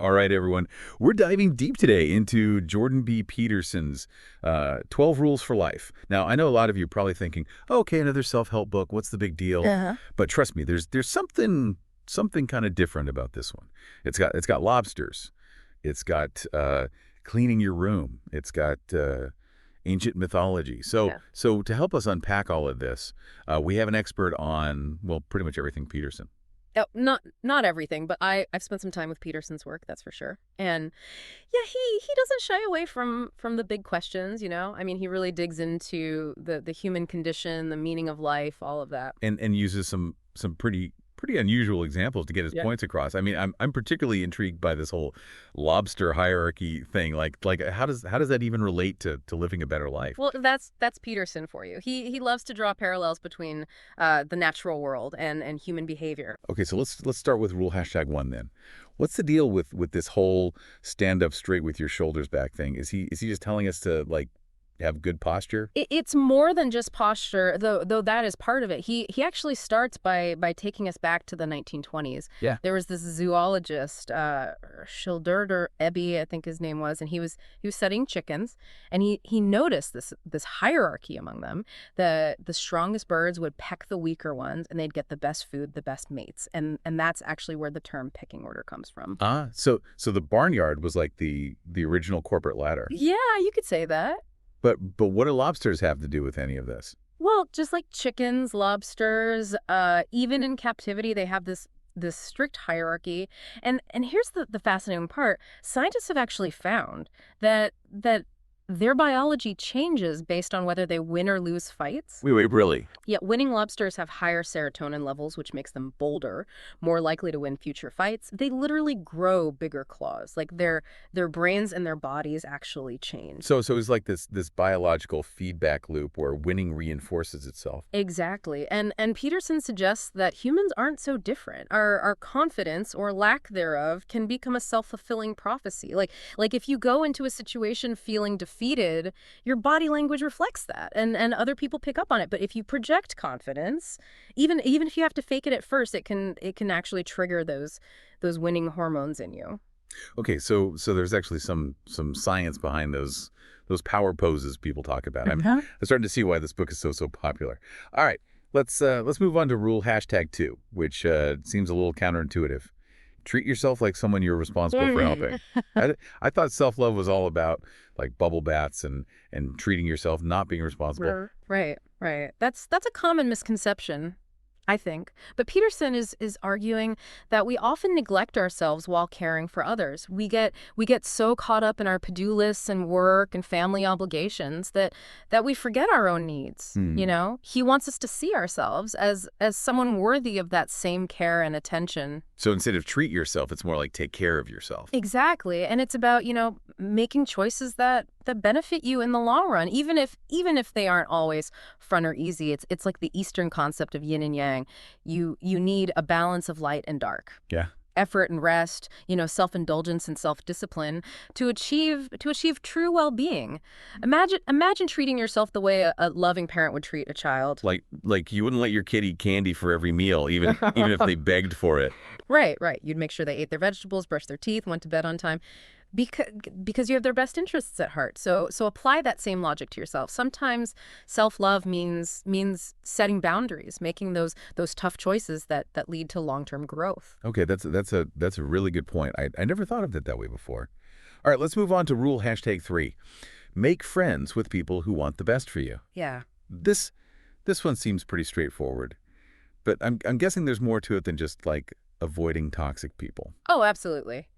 All right, everyone. We're diving deep today into Jordan B. Peterson's 12 Rules for Life. Now, I know a lot of you are probably thinking, oh, okay, another self-help book. What's the big deal? Uh-huh. But trust me, there's something kind of different about this one. It's got lobsters. It's got cleaning your room. It's got ancient mythology. So, Yeah. so to help us unpack all of this, we have an expert on, well, pretty much everything Peterson. Oh, not everything, but I've spent some time with Peterson's work, that's for sure. And yeah, he doesn't shy away from the big questions, you know? I mean, he really digs into the human condition, the meaning of life, all of that. And uses some pretty unusual examples to get his Yeah. points across. I mean, I'm particularly intrigued by this whole lobster hierarchy thing. Like how does that even relate to living a better life? Well, that's Peterson for you. He loves to draw parallels between the natural world and human behavior. Okay, so let's start with rule #1 then. What's the deal with this whole stand up straight with your shoulders back thing? Is he just telling us to like have good posture? It's more than just posture, though that is part of it. He actually starts by taking us back to the 1920s. Yeah. There was this zoologist, Schilderder Ebbe, I think his name was, and he was studying chickens, and he noticed this hierarchy among them. The strongest birds would peck the weaker ones, and they'd get the best food, the best mates, and that's actually where the term pecking order comes from. So the barnyard was like the original corporate ladder. Yeah, you could say that. But what do lobsters have to do with any of this? Well, just like chickens, lobsters, even in captivity, they have this strict hierarchy. And here's the fascinating part. Scientists have actually found that their biology changes based on whether they win or lose fights. Wait, really? Yet winning lobsters have higher serotonin levels, which makes them bolder, more likely to win future fights. They literally grow bigger claws. Like their brains and their bodies actually change. So it's like this biological feedback loop where winning reinforces itself. Exactly. And Peterson suggests that humans aren't so different. Our confidence or lack thereof can become a self-fulfilling prophecy. Like if you go into a situation feeling defeated, your body language reflects that and other people pick up on it. But if you project confidence, even if you have to fake it at first, it can actually trigger those winning hormones in you. Okay, so there's actually some science behind those power poses people talk about. I'm starting to see why this book is so popular. All right, let's move on to rule #2, which seems a little counterintuitive. Treat yourself like someone you're responsible for helping. I thought self-love was all about like bubble baths and treating yourself, not being responsible. Right. That's a common misconception, I think. But Peterson is arguing that we often neglect ourselves while caring for others. We get so caught up in our to-do lists and work and family obligations that we forget our own needs. You know, he wants us to see ourselves as someone worthy of that same care and attention. So instead of treat yourself, it's more like take care of yourself. Exactly. And it's about, making choices that benefit you in the long run, even if they aren't always fun or easy. It's like the Eastern concept of yin and yang. You need a balance of light and dark. Yeah. Effort and rest, self-indulgence and self-discipline to achieve true well-being. Imagine treating yourself the way a loving parent would treat a child. Like you wouldn't let your kid eat candy for every meal, even if they begged for it. Right. You'd make sure they ate their vegetables, brushed their teeth, went to bed on time. Because you have their best interests at heart. So apply that same logic to yourself. Sometimes self-love means setting boundaries, making those tough choices that lead to long-term growth. Okay, that's a really good point. I never thought of it that way before. All right, let's move on to rule #3. Make friends with people who want the best for you. Yeah. This one seems pretty straightforward, but I'm guessing there's more to it than just like avoiding toxic people. Oh, absolutely.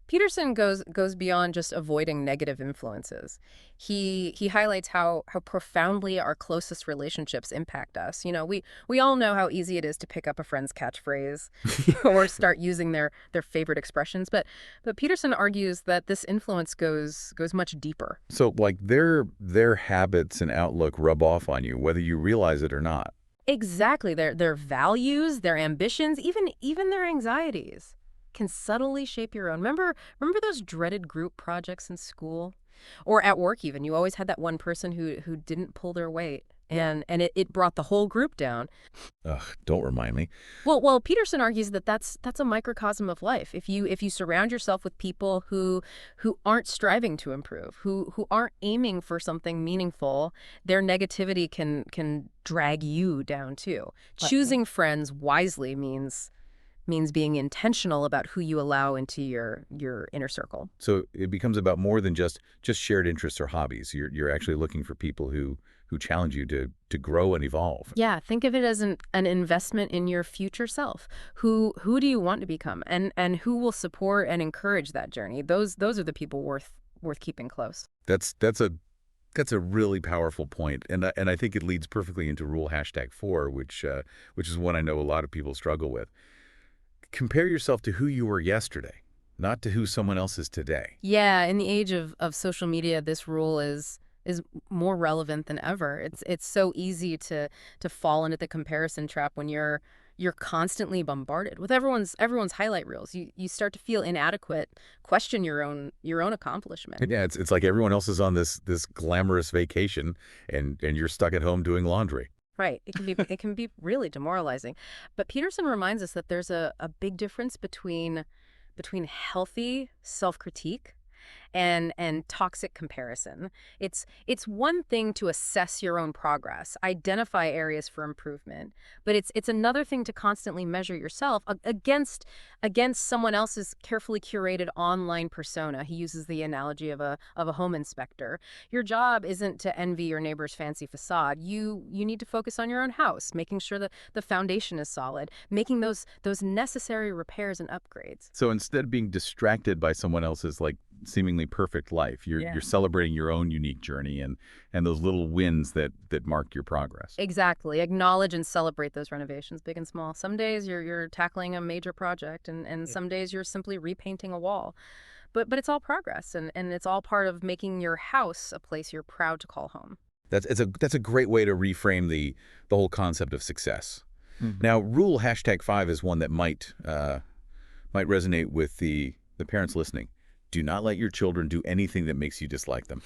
Peterson goes beyond just avoiding negative influences. He highlights how profoundly our closest relationships impact us. We all know how easy it is to pick up a friend's catchphrase or start using their favorite expressions, but Peterson argues that this influence goes much deeper. So like their habits and outlook rub off on you whether you realize it or not. Exactly. Their values, their ambitions, even their anxieties can subtly shape your own. Remember those dreaded group projects in school? Or at work even. You always had that one person who didn't pull their weight. and it brought the whole group down. Ugh, don't remind me. Well, Peterson argues that that's a microcosm of life. If you surround yourself with people who aren't striving to improve, who aren't aiming for something meaningful, their negativity can drag you down too. Choosing friends wisely means being intentional about who you allow into your inner circle. So it becomes about more than just shared interests or hobbies. You're actually looking for people who challenge you to grow and evolve. Yeah, think of it as an investment in your future self. Who do you want to become, and who will support and encourage that journey? Those are the people worth keeping close. That's a really powerful point, and I think it leads perfectly into rule #4, which is one I know a lot of people struggle with. Compare yourself to who you were yesterday, not to who someone else is today. Yeah, in the age of social media, this rule is more relevant than ever. It's so easy to fall into the comparison trap when you're constantly bombarded with everyone's highlight reels. You start to feel inadequate, question your own accomplishment. Yeah, it's like everyone else is on this glamorous vacation, and you're stuck at home doing laundry. Right. It can be really demoralizing. But Peterson reminds us that there's a big difference between healthy self-critique and toxic comparison. It's one thing to assess your own progress, identify areas for improvement, but it's another thing to constantly measure yourself against someone else's carefully curated online persona. He uses the analogy of a home inspector. Your job isn't to envy your neighbor's fancy facade. You need to focus on your own house, making sure that the foundation is solid, making those necessary repairs and upgrades. So instead of being distracted by someone else's like seemingly perfect life, you're celebrating your own unique journey and those little wins that mark your progress. Exactly. Acknowledge and celebrate those renovations, big and small. Some days you're tackling a major project, and some days you're simply repainting a wall. But it's all progress, and it's all part of making your house a place you're proud to call home. That's a great way to reframe the whole concept of success. Now, rule #5 is one that might resonate with the parents listening. Do not let your children do anything that makes you dislike them.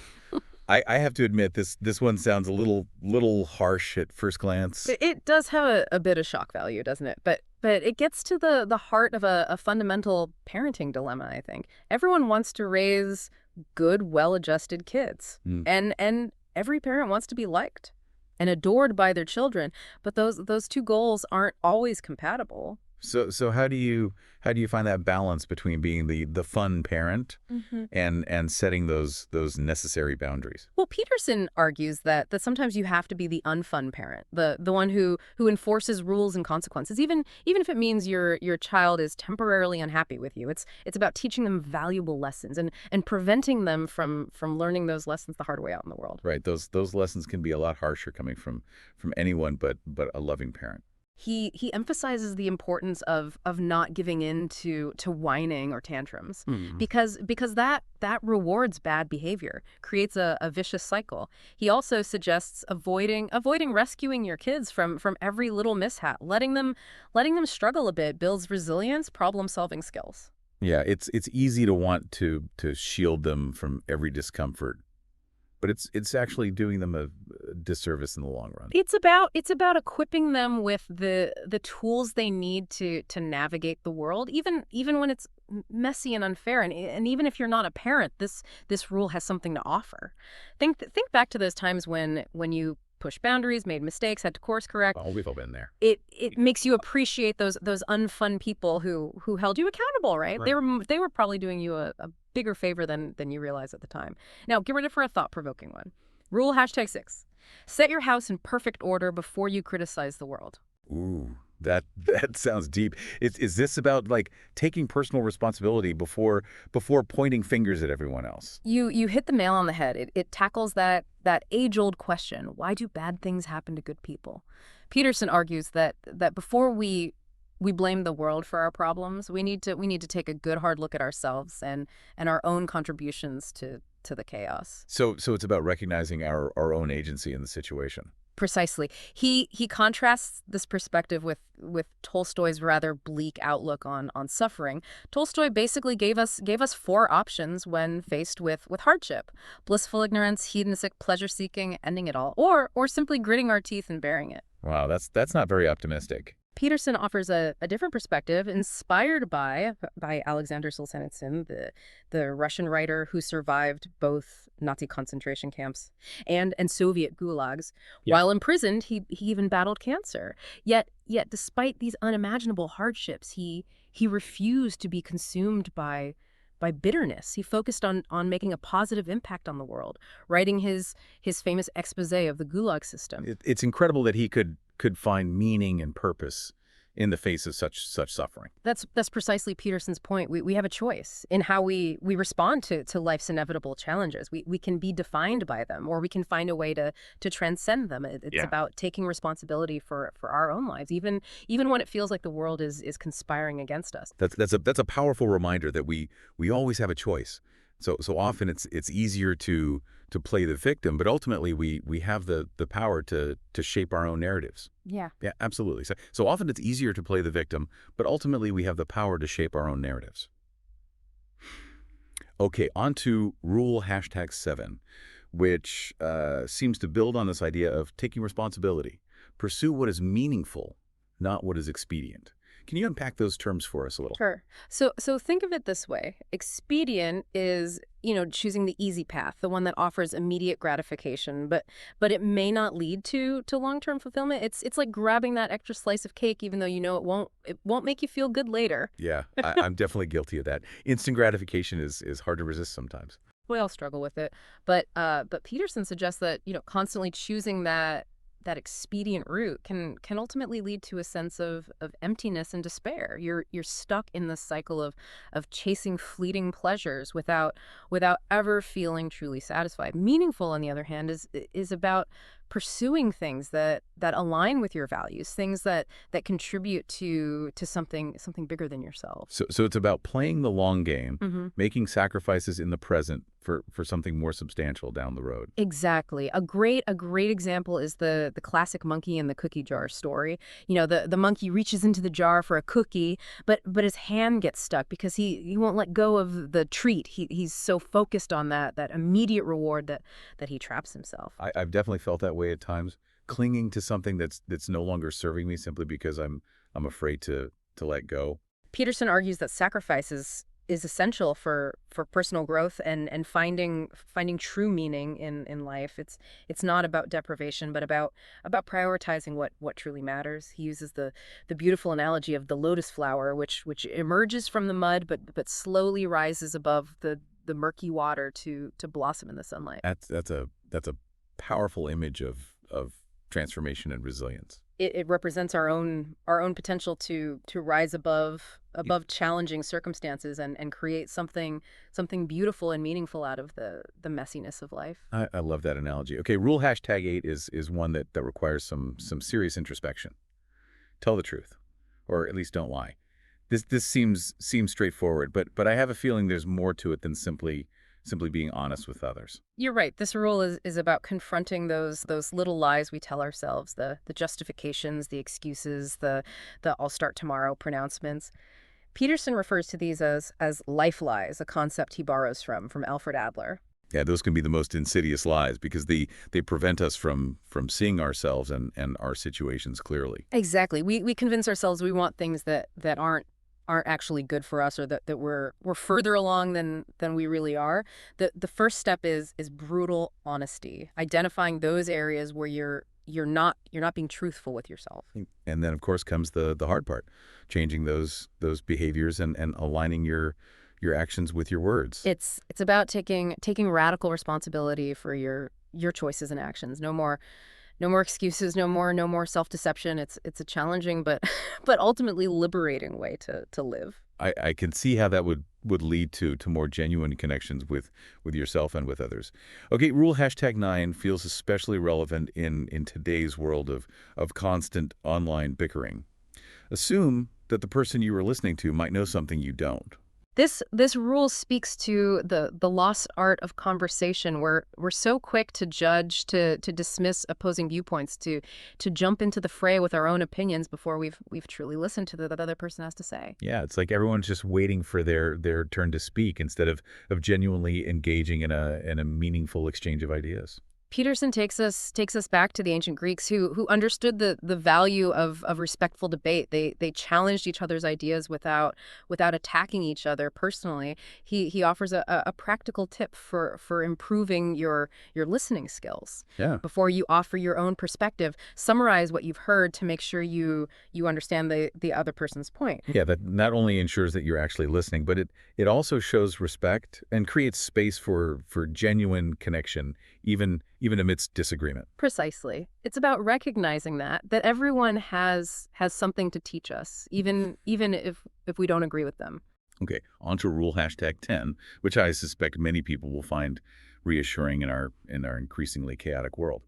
I have to admit, this one sounds a little harsh at first glance. It does have a bit of shock value, doesn't it? But it gets to the heart of a fundamental parenting dilemma, I think. Everyone wants to raise good, well-adjusted kids. And every parent wants to be liked and adored by their children, but those two goals aren't always compatible. So how do you find that balance between being the fun parent and setting those necessary boundaries? Well, Peterson argues that sometimes you have to be the unfun parent, the one who enforces rules and consequences, even if it means your child is temporarily unhappy with you. It's about teaching them valuable lessons and preventing them from learning those lessons the hard way out in the world. Right. Those lessons can be a lot harsher coming from anyone but a loving parent. He emphasizes the importance of not giving in to whining or tantrums, because that rewards bad behavior, creates a vicious cycle. He also suggests avoiding rescuing your kids from every little mishap. Letting them struggle a bit builds resilience, problem-solving skills. Yeah, it's easy to want to shield them from every discomfort, but it's actually doing them a disservice in the long run. It's about equipping them with the tools they need to navigate the world, even when it's messy and unfair, and even if you're not a parent, this rule has something to offer. Think back to those times when you pushed boundaries, made mistakes, had to course correct. Oh, we've all been there. It makes you appreciate those unfun people who held you accountable, right? They were probably doing you a bigger favor than you realize at the time. Now, get ready for a thought-provoking one. Rule #6. Set your house in perfect order before you criticize the world. Ooh, that sounds deep. Is this about like taking personal responsibility before pointing fingers at everyone else? You hit the nail on the head. It tackles that age-old question: why do bad things happen to good people? Peterson argues that before we blame the world for our problems, we need to take a good hard look at ourselves and our own contributions to the chaos. So it's about recognizing our own agency in the situation. Precisely. He contrasts this perspective with Tolstoy's rather bleak outlook on suffering. Tolstoy basically gave us four options when faced with hardship: blissful ignorance, hedonistic pleasure seeking, ending it all, or simply gritting our teeth and bearing it. Wow, that's not very optimistic. Peterson offers a different perspective inspired by Alexander Solzhenitsyn, the Russian writer who survived both Nazi concentration camps and Soviet gulags. Yeah. While imprisoned, he even battled cancer. Yet despite these unimaginable hardships, he refused to be consumed by bitterness. He focused on making a positive impact on the world, writing his famous expose of the Gulag system. It's incredible that he could find meaning and purpose in the face of such suffering. That's precisely Peterson's point. We have a choice in how we respond to life's inevitable challenges. We can be defined by them, or we can find a way to transcend them. It's about taking responsibility for our own lives, even when it feels like the world is conspiring against us. That's a powerful reminder that we always have a choice. So often it's easier to play the victim, but ultimately we have the power to shape our own narratives. Yeah. Yeah, absolutely. So often it's easier to play the victim, but ultimately we have the power to shape our own narratives. Okay, on to rule #7, which seems to build on this idea of taking responsibility. Pursue what is meaningful, not what is expedient. Can you unpack those terms for us a little? Sure. So think of it this way. Expedient is, choosing the easy path, the one that offers immediate gratification, but it may not lead to long-term fulfillment. It's like grabbing that extra slice of cake even though it won't make you feel good later. Yeah, I'm definitely guilty of that. Instant gratification is hard to resist sometimes. We all struggle with it. But Peterson suggests that, constantly choosing that expedient route can ultimately lead to a sense of emptiness and despair. You're stuck in the cycle of chasing fleeting pleasures without ever feeling truly satisfied. Meaningful, on the other hand, is about pursuing things that align with your values, things that contribute to something bigger than yourself. So it's about playing the long game, Mm-hmm. making sacrifices in the present for something more substantial down the road. Exactly. A great example is the classic monkey and the cookie jar story. The monkey reaches into the jar for a cookie, but his hand gets stuck because he won't let go of the treat. He's so focused on that immediate reward that he traps himself. I've definitely felt that way at times, clinging to something that's no longer serving me simply because I'm afraid to let go. Peterson argues that sacrifice is essential for personal growth and finding true meaning in life. It's not about deprivation, but about prioritizing what truly matters. He uses the beautiful analogy of the lotus flower, which emerges from the mud, but slowly rises above the murky water to blossom in the sunlight. That's a powerful image of transformation and resilience. It represents our own potential to rise above challenging circumstances and create something beautiful and meaningful out of the messiness of life. I love that analogy. Okay, rule #8 is one that requires some serious introspection. Tell the truth, or at least don't lie. This seems straightforward, but I have a feeling there's more to it than simply being honest with others. You're right. This rule is about confronting those little lies we tell ourselves, the justifications, the excuses, the "I'll start tomorrow" pronouncements. Peterson refers to these as life lies, a concept he borrows from Alfred Adler. Yeah, those can be the most insidious lies because they prevent us from seeing ourselves and our situations clearly. Exactly. We convince ourselves we want things that aren't actually good for us, or that we're further along than we really are. The first step is brutal honesty, identifying those areas where you're not being truthful with yourself. And then of course comes the hard part, changing those behaviors and aligning your actions with your words. It's about taking radical responsibility for your choices and actions. No more excuses, no more self-deception. It's a challenging but ultimately liberating way to live. I can see how that would lead to more genuine connections with yourself and with others. Okay, rule #9 feels especially relevant in today's world of constant online bickering. Assume that the person you are listening to might know something you don't. This rule speaks to the lost art of conversation. We're so quick to judge, to dismiss opposing viewpoints, to jump into the fray with our own opinions before we've truly listened to the other person has to say. Yeah, it's like everyone's just waiting for their turn to speak instead of genuinely engaging in a meaningful exchange of ideas. Peterson takes us back to the ancient Greeks who understood the value of respectful debate. They challenged each other's ideas without attacking each other personally. He offers a practical tip for improving your listening skills. Yeah. Before you offer your own perspective, summarize what you've heard to make sure you understand the other person's point. Yeah, that not only ensures that you're actually listening, but it also shows respect and creates space for genuine connection, even amidst disagreement. Precisely. It's about recognizing that everyone has something to teach us, even if we don't agree with them. Okay, on to rule #10, which I suspect many people will find reassuring in our increasingly chaotic world.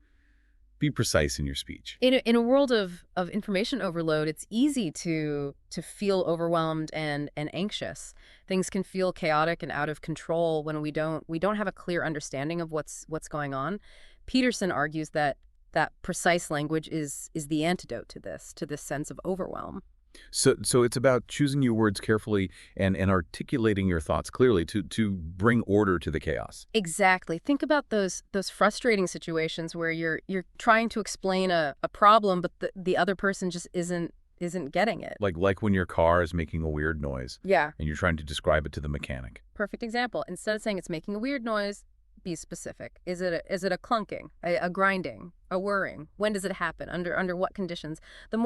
Be precise in your speech. In a world of information overload, it's easy to feel overwhelmed and anxious. Things can feel chaotic and out of control when we don't have a clear understanding of what's going on. Peterson argues that precise language is the antidote to this sense of overwhelm. So it's about choosing your words carefully and articulating your thoughts clearly to bring order to the chaos. Exactly. Think about those frustrating situations where you're trying to explain a problem, but the other person just isn't getting it. Like when your car is making a weird noise Yeah. and you're trying to describe it to the mechanic. Perfect example. Instead of saying it's making a weird noise, be specific. Is it a clunking, a grinding, a whirring? When does it happen? Under what conditions? The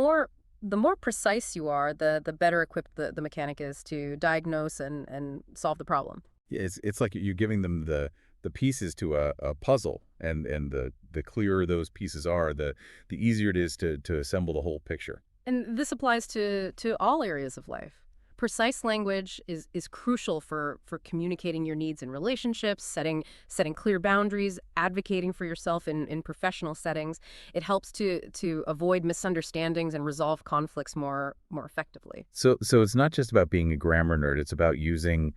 more precise you are, the better equipped the mechanic is to diagnose and solve the problem. Yeah, it's like you're giving them the pieces to a puzzle, and the clearer those pieces are, the easier it is to assemble the whole picture. And this applies to all areas of life. Precise language is crucial for communicating your needs in relationships, setting clear boundaries, advocating for yourself in professional settings. It helps to avoid misunderstandings and resolve conflicts more effectively. So it's not just about being a grammar nerd, it's about using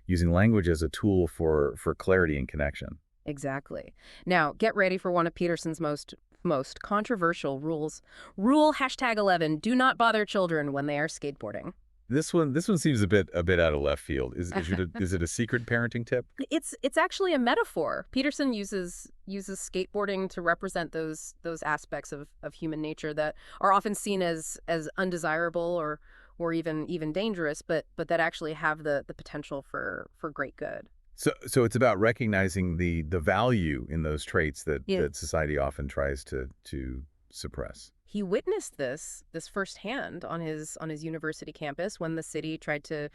language as a tool for clarity and connection. Exactly. Now, get ready for one of Peterson's most controversial rules. Rule #11, do not bother children when they are skateboarding. This one seems a bit out of left field. Is it a secret parenting tip? It's actually a metaphor. Peterson uses skateboarding to represent those aspects of human nature that are often seen as undesirable or even dangerous, but that actually have the potential for great good. So it's about recognizing the value in those traits Yeah. that society often tries to suppress. He witnessed this firsthand on his university campus when the city tried to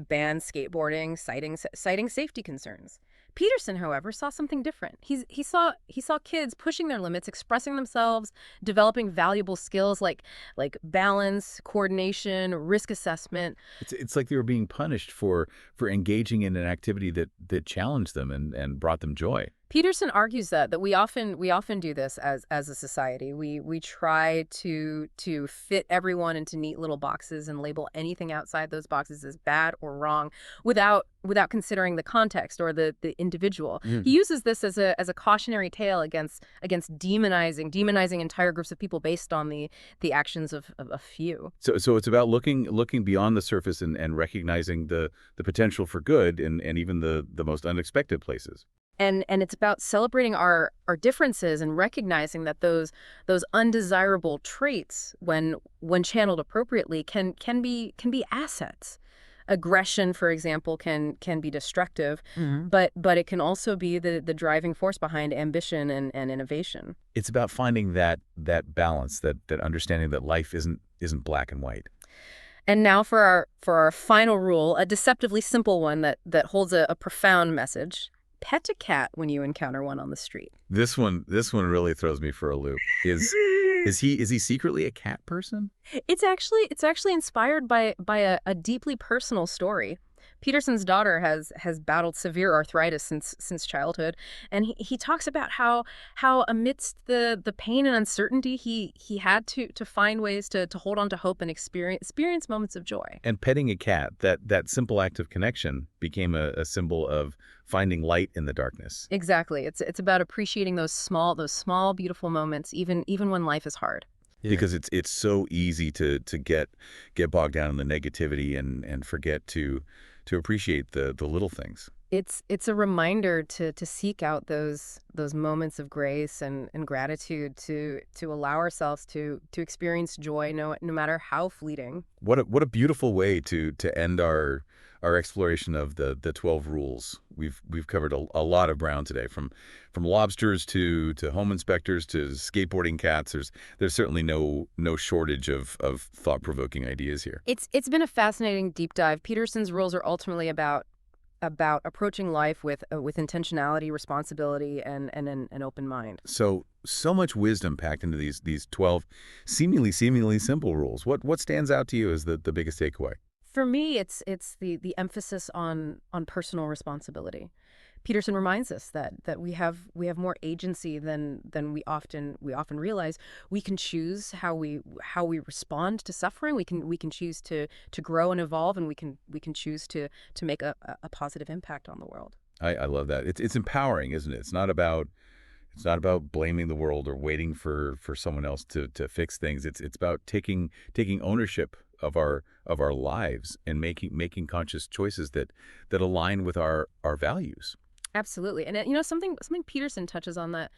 ban skateboarding, citing safety concerns. Peterson, however, saw something different. He saw kids pushing their limits, expressing themselves, developing valuable skills like balance, coordination, risk assessment. It's like they were being punished for engaging in an activity that challenged them and brought them joy. Peterson argues that we often do this as a society. We try to fit everyone into neat little boxes and label anything outside those boxes as bad or wrong without considering the context or the individual. He uses this as a cautionary tale against demonizing entire groups of people based on the actions of a few. So it's about looking beyond the surface and recognizing the potential for good and even the most unexpected places. And it's about celebrating our differences and recognizing that those undesirable traits, when channeled appropriately, can be assets. Aggression, for example, can be destructive, but it can also be the driving force behind ambition and innovation. It's about finding that balance, that understanding that life isn't black and white. And now for our final rule, a deceptively simple one that holds a profound message. Pet a cat when you encounter one on the street. This one really throws me for a loop. Is he secretly a cat person? It's actually inspired by a deeply personal story. Peterson's daughter has battled severe arthritis since childhood, and he talks about how amidst the pain and uncertainty, he had to find ways to hold on to hope and experience moments of joy. And petting a cat, that simple act of connection became a symbol of finding light in the darkness. Exactly. It's about appreciating those small beautiful moments, even when life is hard. Yeah. Because it's so easy to get bogged down in the negativity and forget to appreciate the little things. It's a reminder to seek out those moments of grace and gratitude to allow ourselves to experience joy, no matter how fleeting. What a beautiful way to end our exploration of the 12 rules. We've covered a lot of ground today, from lobsters to home inspectors to skateboarding cats. There's certainly no shortage of thought-provoking ideas here. It's been a fascinating deep dive. Peterson's rules are ultimately about approaching life with intentionality, responsibility, and an open mind. So much wisdom packed into these 12 seemingly simple rules. What stands out to you as the biggest takeaway? For me, it's the emphasis on personal responsibility. Peterson reminds us that we have more agency than we often realize. We can choose how we respond to suffering. We can choose to grow and evolve, and we can choose to make a positive impact on the world. I love that. It's empowering, isn't it? It's not about blaming the world or waiting for someone else to fix things. It's about taking ownership of our lives and making conscious choices that align with our values. Absolutely. And something Peterson touches on that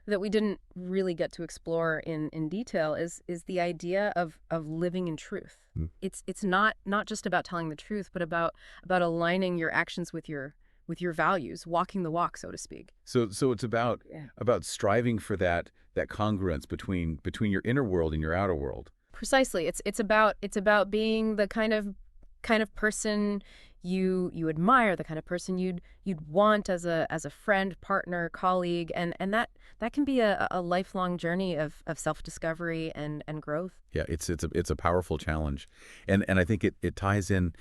we didn't really get to explore in detail is the idea of living in truth. Mm. It's not just about telling the truth, but about aligning your actions with your values, walking the walk, so to speak. So it's about striving for that congruence between your inner world and your outer world. Precisely. It's about being the kind of person you admire, the kind of person you'd want as a friend, partner, colleague, and that can be a lifelong journey of self-discovery and growth. Yeah, it's a powerful challenge, and I think it ties in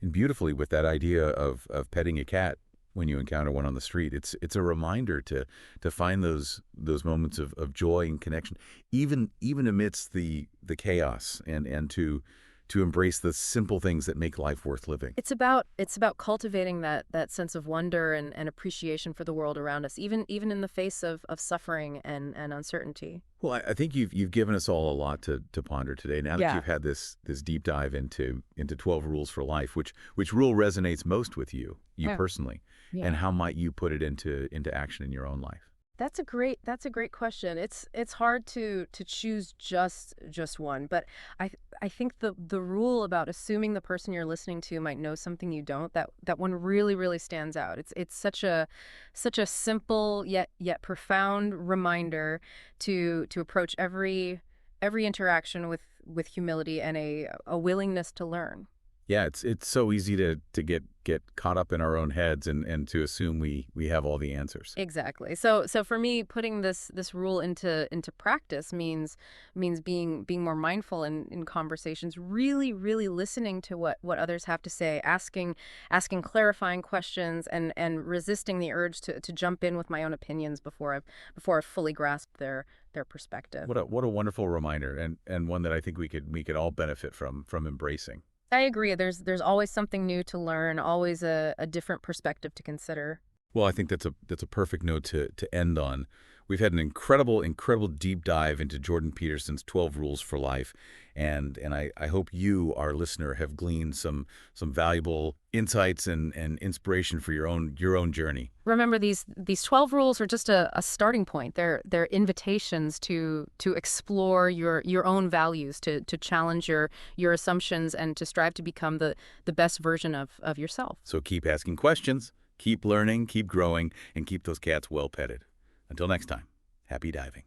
beautifully with that idea of petting a cat when you encounter one on the street. It's a reminder to find those moments of joy and connection, even amidst the chaos, and to embrace the simple things that make life worth living. It's about cultivating that sense of wonder and appreciation for the world around us, even in the face of suffering and uncertainty. Well, I think you've given us all a lot to ponder today. Now that Yeah. you've had this deep dive into 12 rules for life, which rule resonates most with you Yeah. personally, Yeah. and how might you put it into action in your own life? That's a great question. It's hard to choose just one, but I think the rule about assuming the person you're listening to might know something you don't, that one really stands out. It's such a simple yet profound reminder to approach every interaction with humility and a willingness to learn. Yeah, it's so easy to get caught up in our own heads and to assume we have all the answers. Exactly. So for me, putting this rule into practice means being more mindful in conversations, really listening to what others have to say, asking clarifying questions, and resisting the urge to jump in with my own opinions before I've fully grasped their perspective. What a wonderful reminder, and one that I think we could all benefit from embracing. I agree. There's always something new to learn, always a different perspective to consider. Well, I think that's a perfect note to end on. We've had an incredible deep dive into Jordan Peterson's 12 Rules for Life, and I hope you, our listener, have gleaned some valuable insights and inspiration for your own journey. Remember, these 12 rules are just a starting point. They're invitations to explore your own values, to challenge your assumptions, and to strive to become the best version of yourself. So keep asking questions, keep learning, keep growing, and keep those cats well petted. Until next time, happy diving.